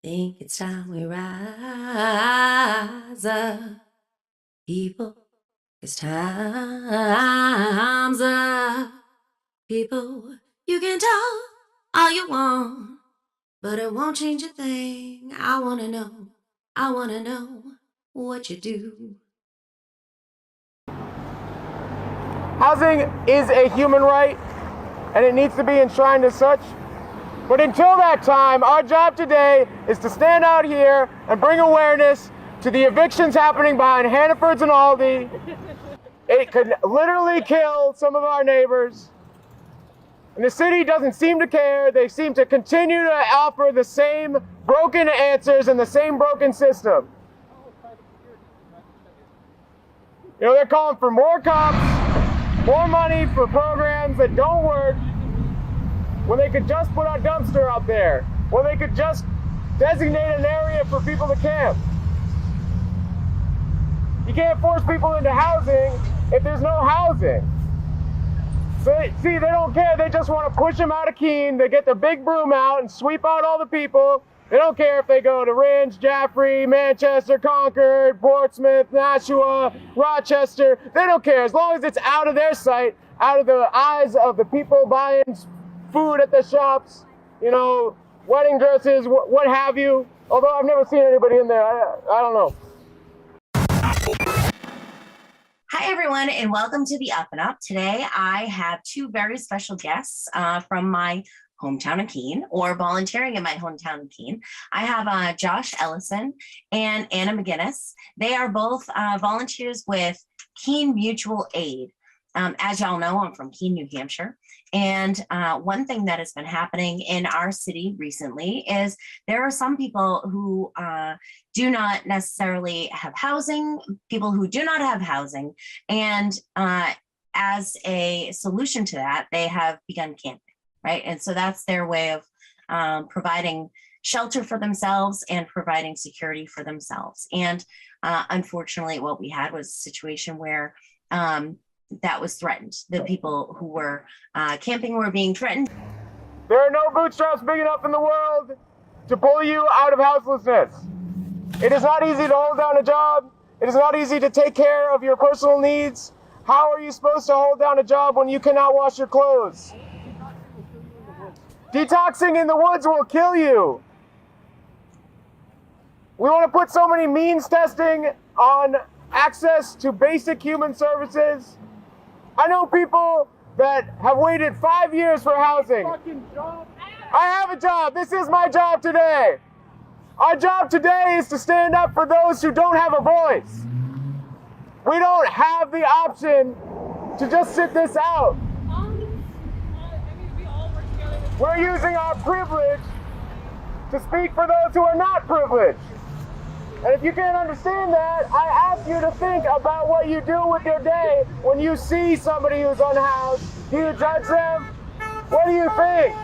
Think it's time we rise up, people. It's time's up, people. You can talk all you want, but it won't change a thing. I wanna know what you do. Housing is a human right, and it needs to be enshrined as such. But until that time, our job today is to stand out here and bring awareness to the evictions happening behind Hannaford's and Aldi. It could literally kill some of our neighbors. And the city doesn't seem to care. They seem to continue to offer the same broken answers and the same broken system. You know, they're calling for more cops, more money for programs that don't work, when they could just put a dumpster out there, when they could just designate an area for people to camp. You can't force people into housing if there's no housing. So, see, they don't care. They just want to push them out of Keene. They get the big broom out and sweep out all the people. They don't care if they go to Ringe, Jaffrey, Manchester, Concord, Portsmouth, Nashua, Rochester. They don't care. As long as it's out of their sight, out of the eyes of the people buying food at the shops, you know, wedding dresses, what have you. Although I've never seen anybody in there. I don't know. Hi, everyone, and welcome to the Up and Up. Today, I have two very special guests from my hometown of Keene, or volunteering in my hometown of Keene. I have Josh Ellison and Anna McGuiness. They are both volunteers with Keene Mutual Aid. As y'all know, I'm from Keene, New Hampshire. And one thing that has been happening in our city recently is there are some people who do not necessarily have housing, people who do not have housing. And as a solution to that, they have begun camping, right? And so that's their way of providing shelter for themselves and providing security for themselves. And unfortunately, what we had was a situation where that was threatened. The people who were camping were being threatened. There are no bootstraps big enough in the world to pull you out of houselessness. It is not easy to hold down a job. It is not easy to take care of your personal needs. How are you supposed to hold down a job when you cannot wash your clothes? Detoxing in the woods will kill you. We want to put so many means testing on access to basic human services. I know people that have waited 5 years for housing. I have a job. This is my job today. Our job today is to stand up for those who don't have a voice. We don't have the option to just sit this out. We're using our privilege to speak for those who are not privileged. And if you can't understand that, I ask you to think about what you do with your day when you see somebody who's unhoused. Do you judge them? What do you think?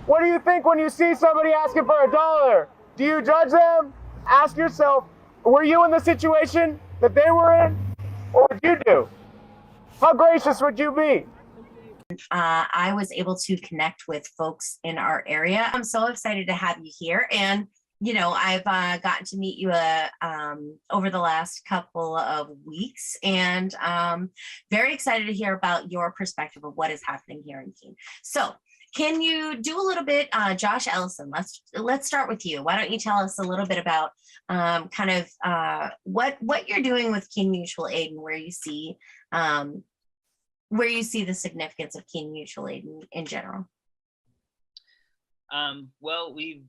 What do you think when you see somebody asking for $1? Do you judge them? Ask yourself, were you in the situation that they were in? What would you do? How gracious would you be? I was able to connect with folks in our area. I'm so excited to have you here. And you know, I've gotten to meet you over the last couple of weeks, and very excited to hear about your perspective of what is happening here in Keene. So can you do a little bit, Josh Ellison, let's start with you. Why don't you tell us a little bit about what you're doing with Keene Mutual Aid and where you see the significance of Keene Mutual Aid in general? Well, we've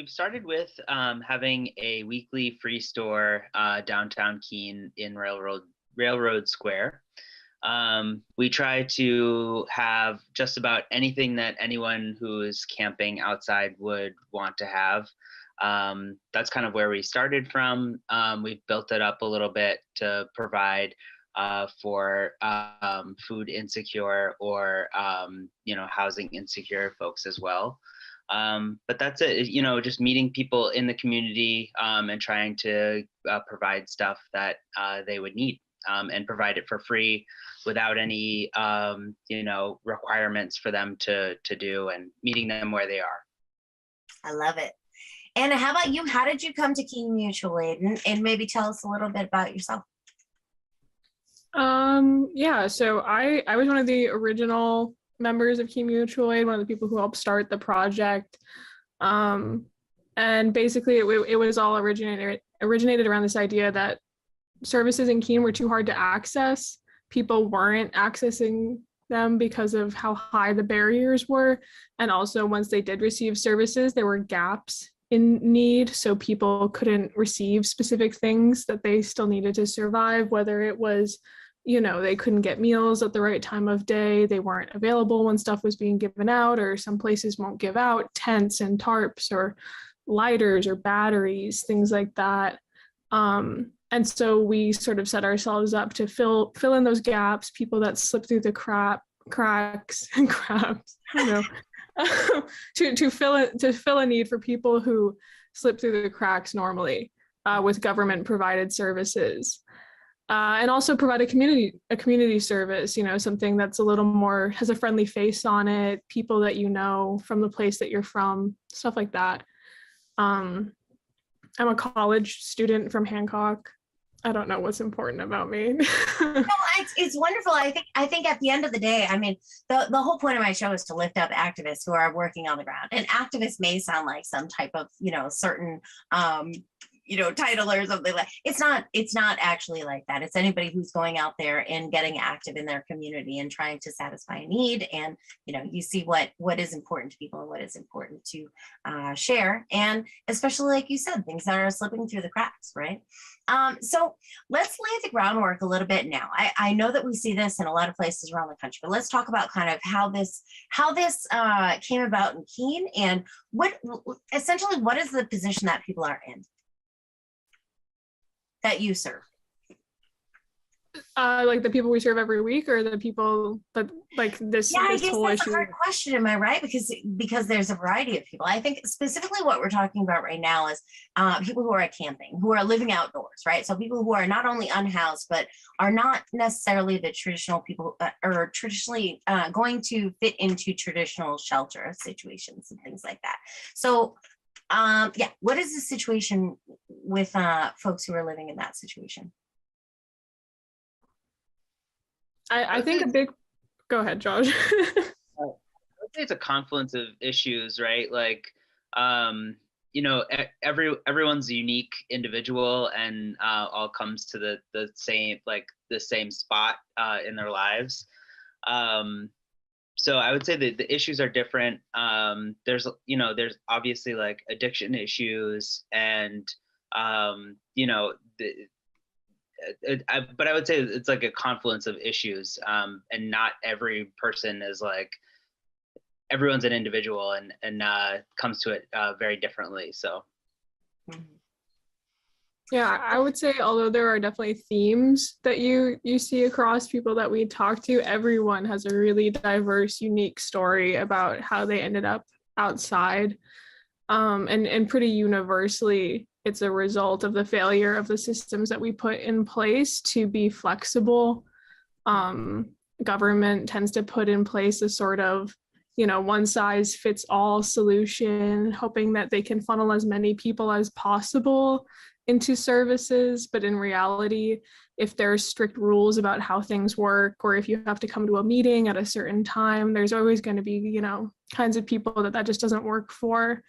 started with having a weekly free store downtown Keene in Railroad Square. We try to have just about anything that anyone who is camping outside would want to have. That's kind of where we started from. We've built it up a little bit to provide for food insecure or housing insecure folks as well. But that's it, just meeting people in the community and trying to provide stuff that they would need and provide it for free without any requirements for them to do, and meeting them where they are. I love it. And how about you? How did you come to Keene Mutual Aid? And maybe tell us a little bit about yourself. Yeah, so I was one of the original members of Keene Mutual Aid, one of the people who helped start the project. And basically it was all originated around this idea that services in Keene were too hard to access. People weren't accessing them because of how high the barriers were. And also once they did receive services, there were gaps in need. So people couldn't receive specific things that they still needed to survive, whether it was, they couldn't get meals at the right time of day, they weren't available when stuff was being given out, or some places won't give out tents and tarps or lighters or batteries, things like that. And so we sort of set ourselves up to fill in those gaps, people that slip through the cracks and crabs, to fill a need for people who slip through the cracks normally with government provided services. And also provide a community service, something that's a little more, has a friendly face on it, people that you know from the place that you're from, stuff like that. I'm a college student from Hancock. I don't know what's important about me. No, it's wonderful. I think at the end of the day, I mean, the whole point of my show is to lift up activists who are working on the ground. And activists may sound like some type of, certain title or something like. It's not actually like that. It's anybody who's going out there and getting active in their community and trying to satisfy a need. And you see what is important to people and what is important to share. And especially, like you said, things that are slipping through the cracks, right? So let's lay the groundwork a little bit now. I know that we see this in a lot of places around the country, but let's talk about kind of how this came about in Keene, and what is the position that people are in that you serve? Like the people we serve every week, or the people that like this? Yeah, this I guess whole that's issue? a hard question. Am I right? Because there's a variety of people. I think specifically what we're talking about right now is people who are camping, who are living outdoors, right? So people who are not only unhoused, but are not necessarily the traditional people, or traditionally going to fit into traditional shelter situations and things like that. So what is the situation with folks who are living in that situation? I I think a big, go ahead, Josh. would say it's a confluence of issues, right? Like, everyone's a unique individual, and all comes to the same spot in their lives. So I would say that the issues are different. There's obviously like addiction issues, and but I would say it's like a confluence of issues, and not every person is like, everyone's an individual and comes to it very differently. So. Yeah, I would say, although there are definitely themes that you see across people that we talk to, everyone has a really diverse, unique story about how they ended up outside. And pretty universally, it's a result of the failure of the systems that we put in place to be flexible. Government tends to put in place a sort of, one size fits all solution, hoping that they can funnel as many people as possible into services. But in reality, if there's strict rules about how things work, or if you have to come to a meeting at a certain time, there's always going to be, kinds of people that just doesn't work for.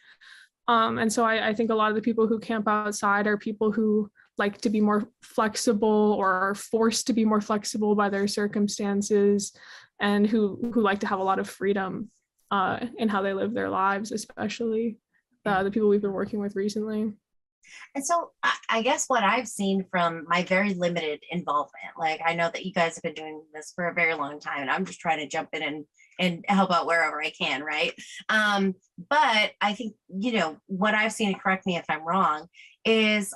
And so I think a lot of the people who camp outside are people who like to be more flexible, or are forced to be more flexible by their circumstances, and who like to have a lot of freedom in how they live their lives, especially the people we've been working with recently. And so I guess what I've seen from my very limited involvement, like I know that you guys have been doing this for a very long time, and I'm just trying to jump in and help out wherever I can, right? But I think, what I've seen, and correct me if I'm wrong, is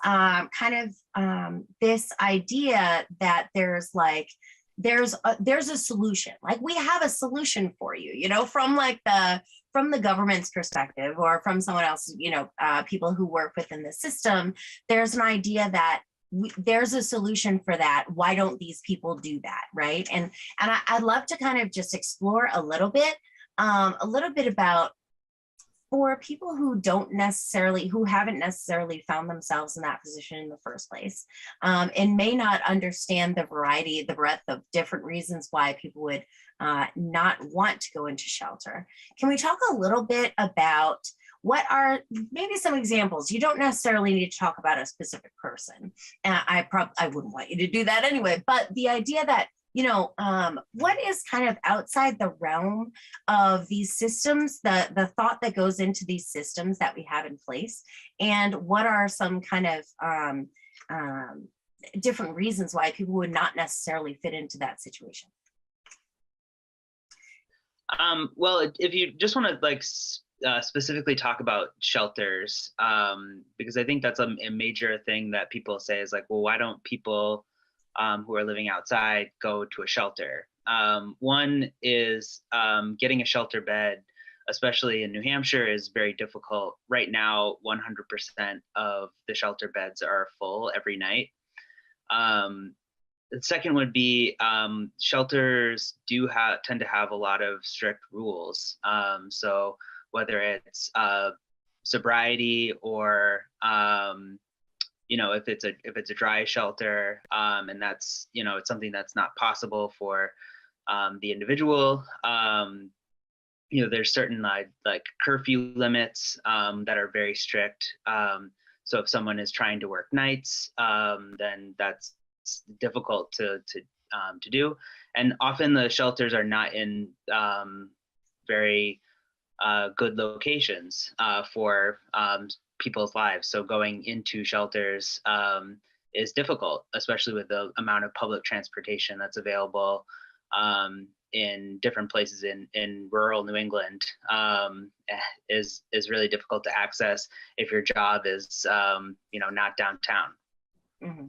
this idea that there's a solution. Like, we have a solution for you, from the government's perspective, or from someone else, people who work within the system. There's an idea that there's a solution for that. Why don't these people do that, right? And I'd love to kind of just explore a little bit about for people who haven't necessarily found themselves in that position in the first place, and may not understand the breadth of different reasons why people would not want to go into shelter. Can we talk a little bit about what are maybe some examples? You don't necessarily need to talk about a specific person. I wouldn't want you to do that anyway, but the idea that, what is kind of outside the realm of these systems, the thought that goes into these systems that we have in place, and what are some kind of different reasons why people would not necessarily fit into that situation? Well, if you just want to specifically talk about shelters, because I think that's a major thing that people say is like, well, why don't people who are living outside go to a shelter? One is getting a shelter bed, especially in New Hampshire, is very difficult. Right now, 100% of the shelter beds are full every night. The second would be shelters tend to have a lot of strict rules. So whether it's sobriety or if it's a dry shelter, and that's it's something that's not possible for the individual. There's certain like curfew limits that are very strict. So if someone is trying to work nights, then that's difficult to do. And often the shelters are not in very good locations for people's lives. So going into shelters is difficult, especially with the amount of public transportation that's available in different places in rural New England. Is really difficult to access if your job is not downtown. Mm-hmm.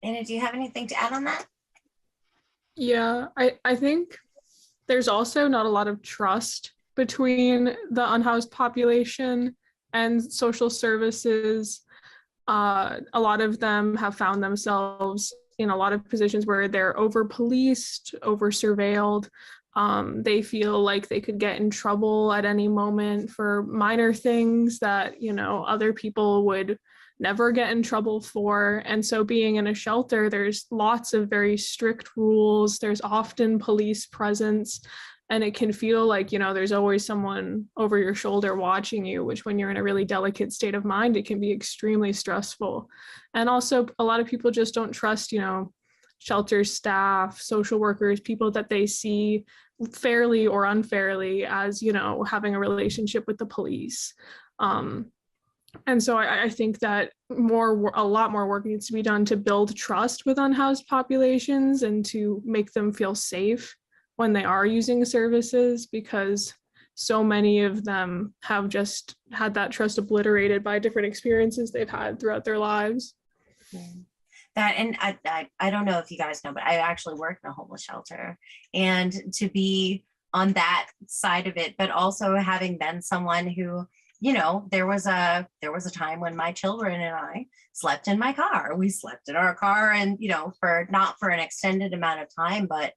Anna, do you have anything to add on that? Yeah, I think there's also not a lot of trust between the unhoused population and social services. A lot of them have found themselves in a lot of positions where they're over-policed, over-surveilled. They feel like they could get in trouble at any moment for minor things that, other people would never get in trouble for. And so being in a shelter, there's lots of very strict rules. There's often police presence, and it can feel like, there's always someone over your shoulder watching you, which when you're in a really delicate state of mind, it can be extremely stressful. And also a lot of people just don't trust, shelter staff, social workers, people that they see fairly or unfairly as, having a relationship with the police. And so I think that a lot more work needs to be done to build trust with unhoused populations and to make them feel safe when they are using services, because so many of them have just had that trust obliterated by different experiences they've had throughout their lives. That, and I don't know if you guys know, but I actually worked in a homeless shelter, and to be on that side of it, but also having been someone who, there was a time when my children and I slept in my car. We slept in our car, and not for an extended amount of time, but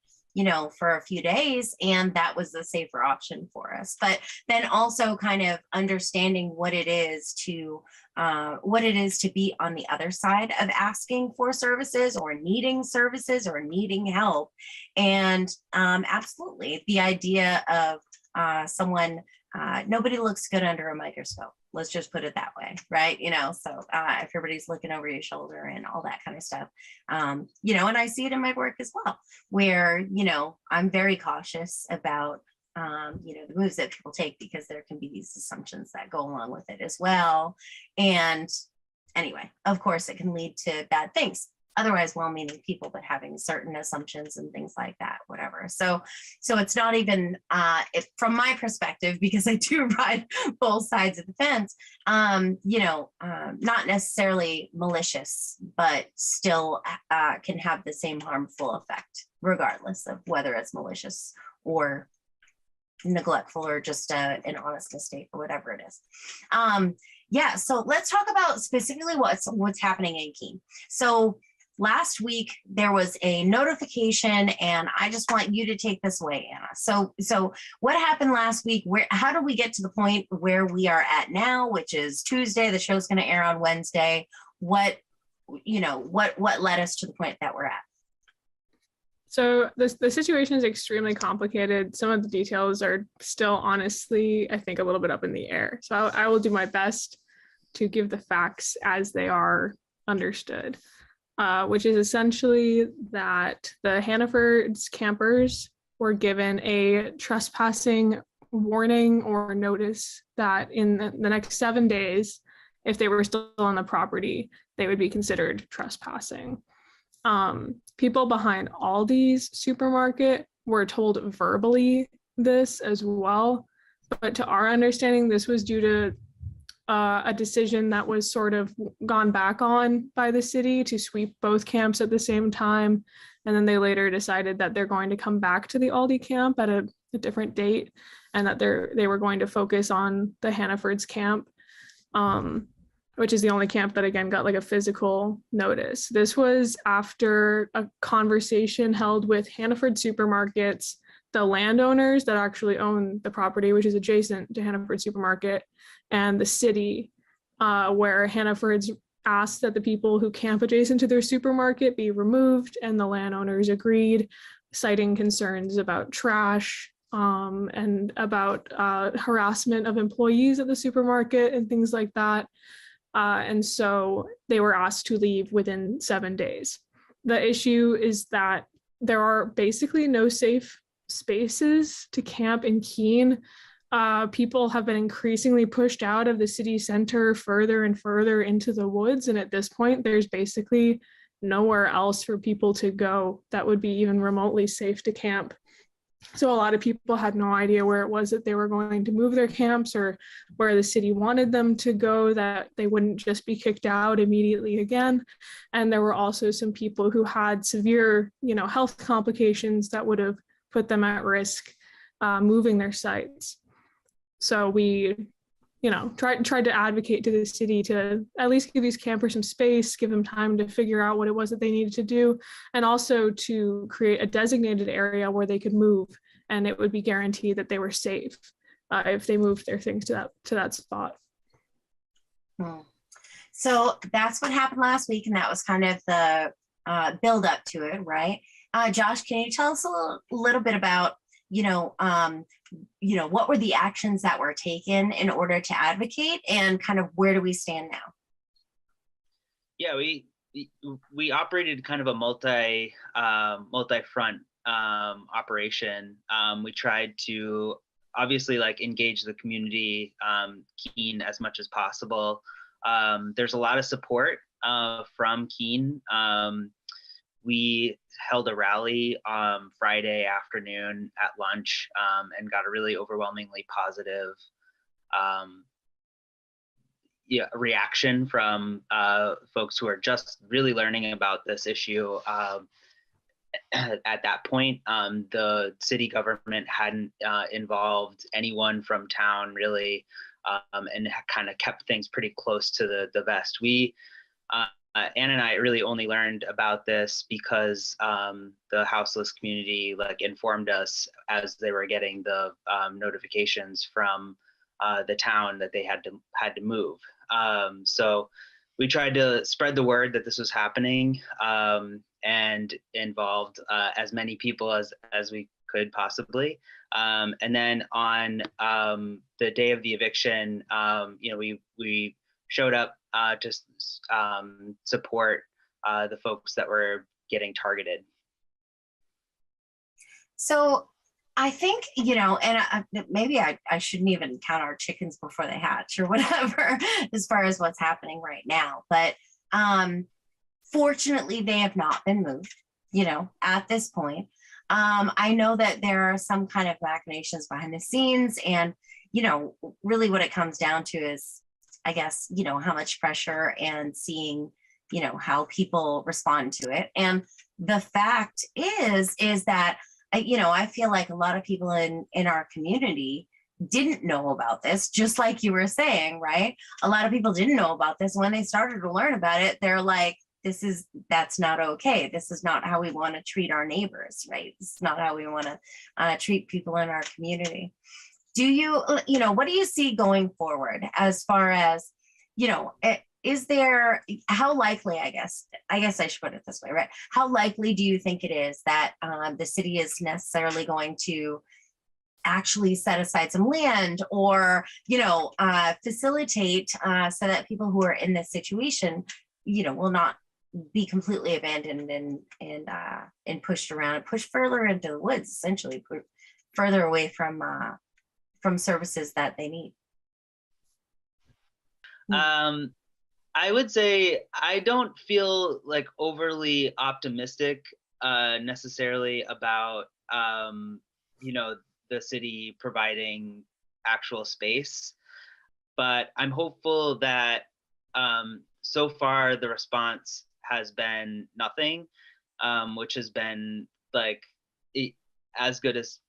for a few days, and that was the safer option for us. But then also kind of understanding what it is to be on the other side of asking for services or needing help. And absolutely, the idea of someone, nobody looks good under a microscope. Let's just put it that way, right? So if everybody's looking over your shoulder and all that kind of stuff, and I see it in my work as well, where, I'm very cautious about, the moves that people take, because there can be these assumptions that go along with it as well. And anyway, of course, it can lead to bad things. Otherwise well-meaning people, but having certain assumptions and things like that, whatever. So it's not even, from my perspective, because I do ride both sides of the fence, not necessarily malicious, but still can have the same harmful effect, regardless of whether it's malicious or neglectful or just an honest mistake or whatever it is. So let's talk about specifically what's happening in Keene. So last week there was a notification, and I just want you to take this away, Anna. So what happened last week? How did we get to the point where we are at now, which is Tuesday? The show's going to air on Wednesday. What led us to the point that we're at? So the situation is extremely complicated. Some of the details are still, honestly, I think, a little bit up in the air. So I will do my best to give the facts as they are understood, which is essentially that the Hannaford's campers were given a trespassing warning or notice that in the next 7 days, if they were still on the property, they would be considered trespassing. People behind Aldi's supermarket were told verbally this as well, but to our understanding, this was due to a decision that was sort of gone back on by the city to sweep both camps at the same time. And then they later decided that they're going to come back to the Aldi camp at a different date, and that they were going to focus on the Hannaford's camp, which is the only camp that, again, got like a physical notice. This was after a conversation held with Hannaford Supermarkets, the landowners that actually own the property, which is adjacent to Hannaford Supermarket, and the city, where Hannaford's asked that the people who camp adjacent to their supermarket be removed, and the landowners agreed, citing concerns about trash and about harassment of employees at the supermarket and things like that. And so they were asked to leave within 7 days. The issue is that there are basically no safe spaces to camp in Keene. People have been increasingly pushed out of the city center further and further into the woods. And at this point, there's basically nowhere else for people to go that would be even remotely safe to camp. So a lot of people had no idea where it was that they were going to move their camps, or where the city wanted them to go, that they wouldn't just be kicked out immediately again. And there were also some people who had severe, health complications that would have put them at risk moving their sites. So we, tried to advocate to the city to at least give these campers some space, give them time to figure out what it was that they needed to do, and also to create a designated area where they could move, and it would be guaranteed that they were safe if they moved their things to that spot. So that's what happened last week, and that was kind of the build up to it, right? Josh, can you tell us a little bit about what were the actions that were taken in order to advocate, and kind of where do we stand now? Yeah, we operated kind of a multi-front operation. We tried to obviously engage the community, Keene, as much as possible. There's a lot of support from Keene. We held a rally Friday afternoon at lunch and got a really overwhelmingly positive reaction from folks who are just really learning about this issue. At that point, the city government hadn't involved anyone from town really, and kind of kept things pretty close to the vest. Ann and I really only learned about this because the houseless community informed us as they were getting the notifications from the town that they had to move. So we tried to spread the word that this was happening and involved as many people as we could possibly. And then on the day of the eviction, we showed up to support the folks that were getting targeted. So I think, and maybe I shouldn't even count our chickens before they hatch or whatever, as far as what's happening right now. But fortunately, they have not been moved, at this point. I know that there are some kind of machinations behind the scenes, and, really what it comes down to is, I guess, how much pressure and seeing, how people respond to it. And the fact is that, I feel like a lot of people in our community didn't know about this, just like you were saying, right? A lot of people didn't know about this. When they started to learn about it, they're like, that's not okay. This is not how we want to treat our neighbors, right? This is not how we want to treat people in our community. Do you, what do you see going forward as far as, is there, how likely, I guess I should put it this way, right? How likely do you think it is that the city is necessarily going to actually set aside some land or, facilitate so that people who are in this situation, will not be completely abandoned and pushed around and pushed further into the woods, essentially further away from services that they need? I would say I don't feel like overly optimistic necessarily about the city providing actual space, but I'm hopeful that so far the response has been nothing, which has been as good as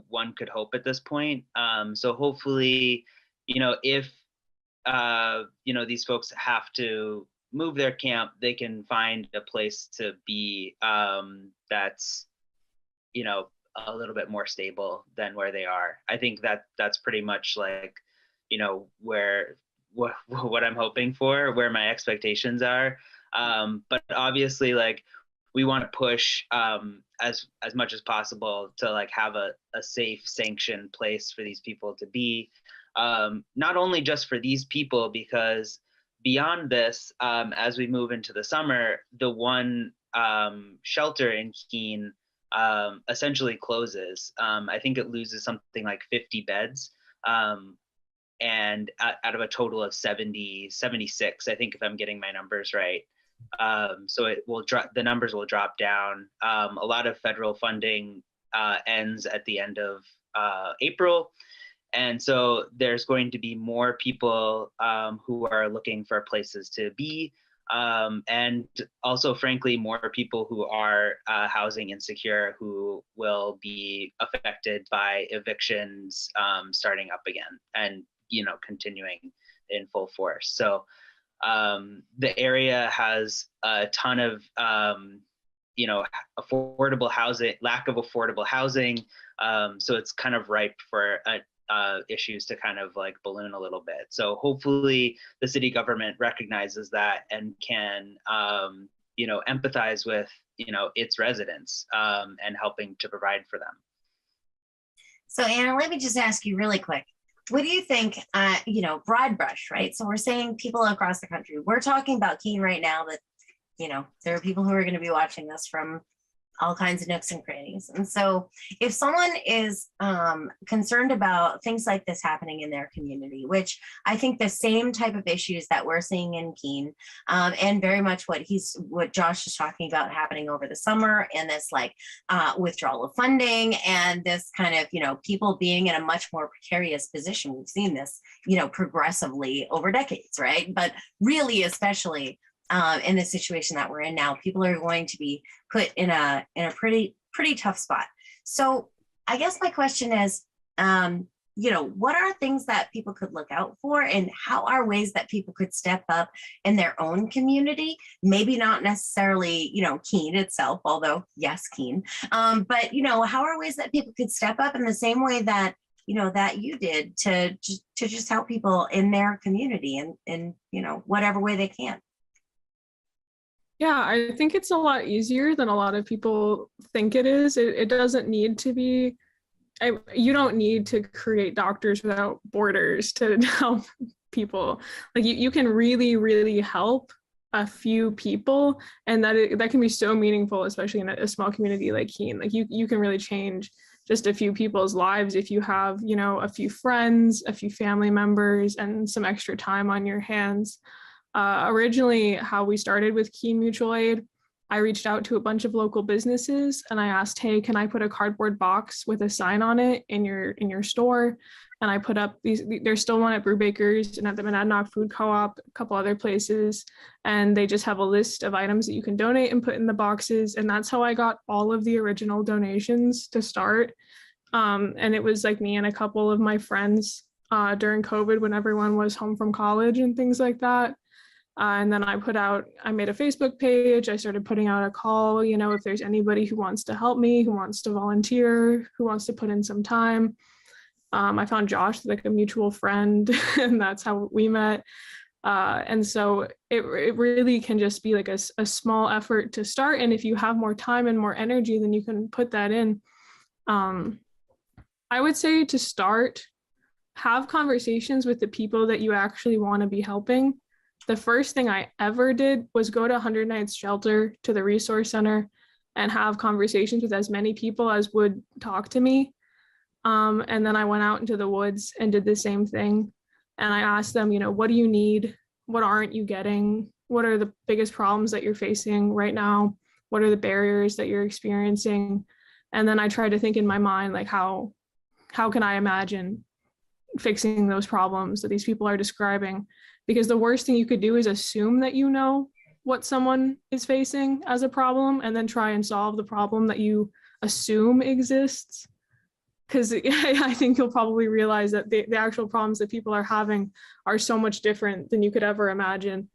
one could hope at this point. So hopefully, if these folks have to move their camp, they can find a place to be that's a little bit more stable than where they are. I think that's pretty much where what I'm hoping for, where my expectations are. But obviously, we want to push as much as possible to have a safe, sanctioned place for these people to be. Not only just for these people, because beyond this, as we move into the summer, the one shelter in Keene essentially closes. I think it loses something like 50 beds. And out of a total of 76, I think, if I'm getting my numbers right. So it will drop, the numbers will drop down. A lot of federal funding ends at the end of April. And so there's going to be more people who are looking for places to be. And also, frankly, more people who are housing insecure, who will be affected by evictions starting up again and, continuing in full force. So the area has a ton of, affordable housing, lack of affordable housing. So it's kind of ripe for issues to kind of balloon a little bit. So hopefully the city government recognizes that and can, empathize with, its residents and helping to provide for them. So Anna, let me just ask you really quick. What do you think, broad brush, right? So we're saying people across the country, we're talking about Keene right now, that, there are people who are going to be watching this from all kinds of nooks and crannies. And so if someone is concerned about things like this happening in their community, which I think the same type of issues that we're seeing in Keene, and very much what Josh is talking about happening over the summer, and this withdrawal of funding, and this kind of, people being in a much more precarious position. We've seen this, progressively over decades, right? But really, especially in the situation that we're in now, people are going to be put in a pretty tough spot. So I guess my question is, what are things that people could look out for, and how are ways that people could step up in their own community? Maybe not necessarily, Keene itself, although yes, Keene, but how are ways that people could step up in the same way that that you did to just help people in their community in whatever way they can? Yeah, I think it's a lot easier than a lot of people think it is. It doesn't need to be, you don't need to create Doctors Without Borders to help people. You can really, really help a few people, and that can be so meaningful, especially in a small community like Keene. You can really change just a few people's lives if you have, a few friends, a few family members, and some extra time on your hands. Originally, how we started with Keene Mutual Aid, I reached out to a bunch of local businesses and I asked, hey, can I put a cardboard box with a sign on it in your store? And I put up there's still one at Brubaker's and at the Monadnock Food Co-op, a couple other places, and they just have a list of items that you can donate and put in the boxes. And that's how I got all of the original donations to start. And it was me and a couple of my friends during COVID, when everyone was home from college and things like that. And then I made a Facebook page. I started putting out a call, if there's anybody who wants to help me, who wants to volunteer, who wants to put in some time. I found Josh, like a mutual friend, and that's how we met. And so it really can just be like a small effort to start. And if you have more time and more energy, then you can put that in. I would say to start, have conversations with the people that you actually want to be helping. The first thing I ever did was go to 100 Nights Shelter, to the resource center, and have conversations with as many people as would talk to me. And then I went out into the woods and did the same thing. And I asked them, what do you need? What aren't you getting? What are the biggest problems that you're facing right now? What are the barriers that you're experiencing? And then I tried to think in my mind, like, how can I imagine fixing those problems that these people are describing? Because the worst thing you could do is assume that you know what someone is facing as a problem and then try and solve the problem that you assume exists. Because I think you'll probably realize that the actual problems that people are having are so much different than you could ever imagine.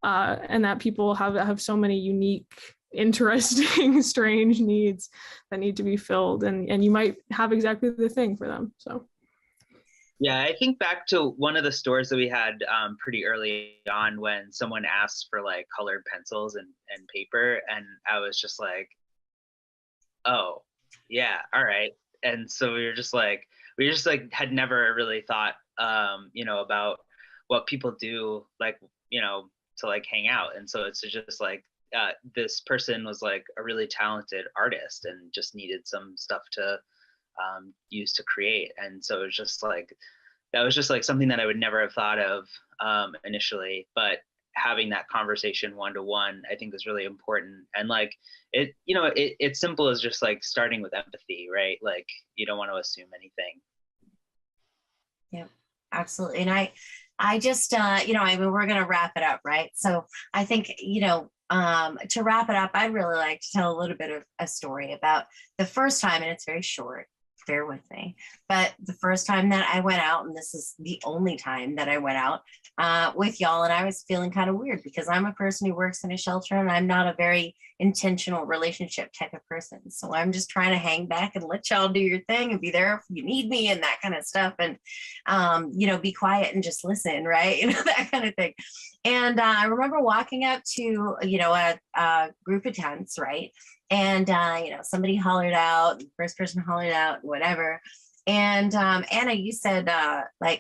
And that people have so many unique, interesting, strange needs that need to be filled. And you might have exactly the thing for them. So. Yeah, I think back to one of the stores that we had pretty early on when someone asked for like colored pencils and paper. And I was just like, oh, yeah, all right. And so we just had never really thought, about what people do, like, to like hang out. And so it's just like, this person was like a really talented artist and just needed some stuff to use to create. And so it was just like, that was just like something that I would never have thought of initially, but having that conversation one-to-one, I think is really important. And like, it's simple as just like starting with empathy, right? Like, you don't want to assume anything. Yeah, absolutely. And I just, we're going to wrap it up, right? So I think, to wrap it up, I'd really like to tell a little bit of a story about the first time, and it's very short, bear with me, but the first time that I went out, and this is the only time that I went out with y'all, and I was feeling kind of weird because I'm a person who works in a shelter and I'm not a very intentional relationship type of person. So I'm just trying to hang back and let y'all do your thing and be there if you need me and that kind of stuff. And, be quiet and just listen, right? That kind of thing. And I remember walking up to, a group of tents, right? And, somebody hollered out, the first person hollered out, whatever. And Anna, you said,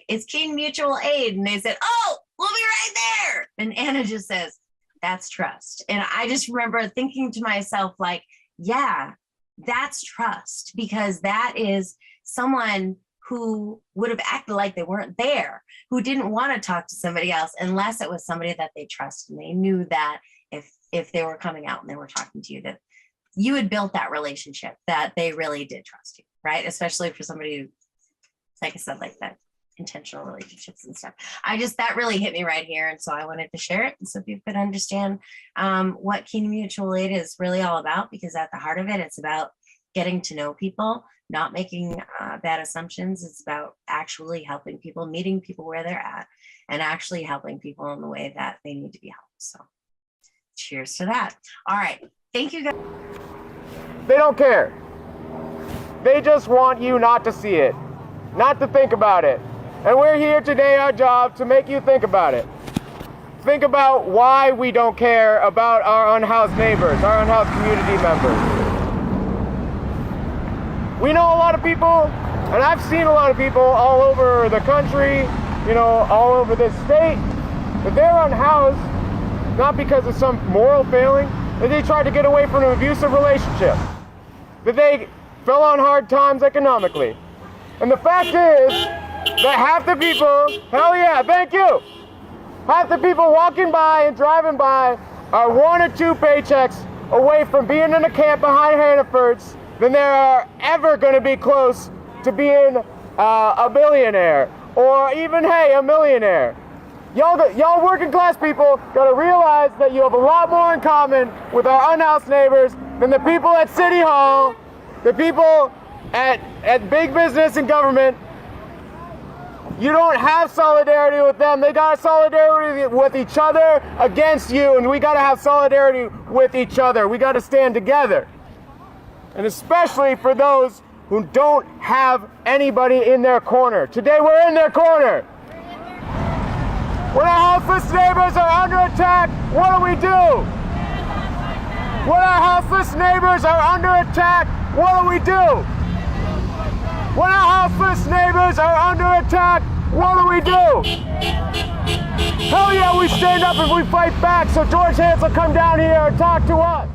it's Keene Mutual Aid. And they said, oh, we'll be right there. And Anna just says, that's trust. And I just remember thinking to myself, like, yeah, that's trust, because that is someone who would have acted like they weren't there, who didn't want to talk to somebody else unless it was somebody that they trusted. And they knew that if they were coming out and they were talking to you, that you had built that relationship, that they really did trust you, right? Especially for somebody who, like I said, like that intentional relationships and stuff. That really hit me right here. And so I wanted to share it. And so people could understand what Keene Mutual Aid is really all about, because at the heart of it, it's about getting to know people, not making bad assumptions. It's about actually helping people, meeting people where they're at, and actually helping people in the way that they need to be helped. So cheers to that. All right. Thank you guys. They don't care. They just want you not to see it, not to think about it. And we're here today, our job, to make you think about it. Think about why we don't care about our unhoused neighbors, our unhoused community members. We know a lot of people, and I've seen a lot of people all over the country, all over this state, but they're unhoused, not because of some moral failing, that they tried to get away from an abusive relationship, that they fell on hard times economically. And the fact is that half the people, hell yeah, thank you, half the people walking by and driving by are 1 or 2 paychecks away from being in a camp behind Hannaford's than they are ever going to be close to being a billionaire or even, hey, a millionaire. Y'all working class people gotta realize that you have a lot more in common with our unhoused neighbors than the people at City Hall, the people at big business and government. you don't have solidarity with them. They got solidarity with each other against you, and we got to have solidarity with each other. We got to stand together. And especially for those who don't have anybody in their corner. Today we're in their corner. When our houseless neighbors are under attack, what do we do? When our houseless neighbors are under attack, what do we do? When our houseless neighbors are under attack, what do we do? Hell yeah, we stand up and we fight back, so George Hans will come down here and talk to us.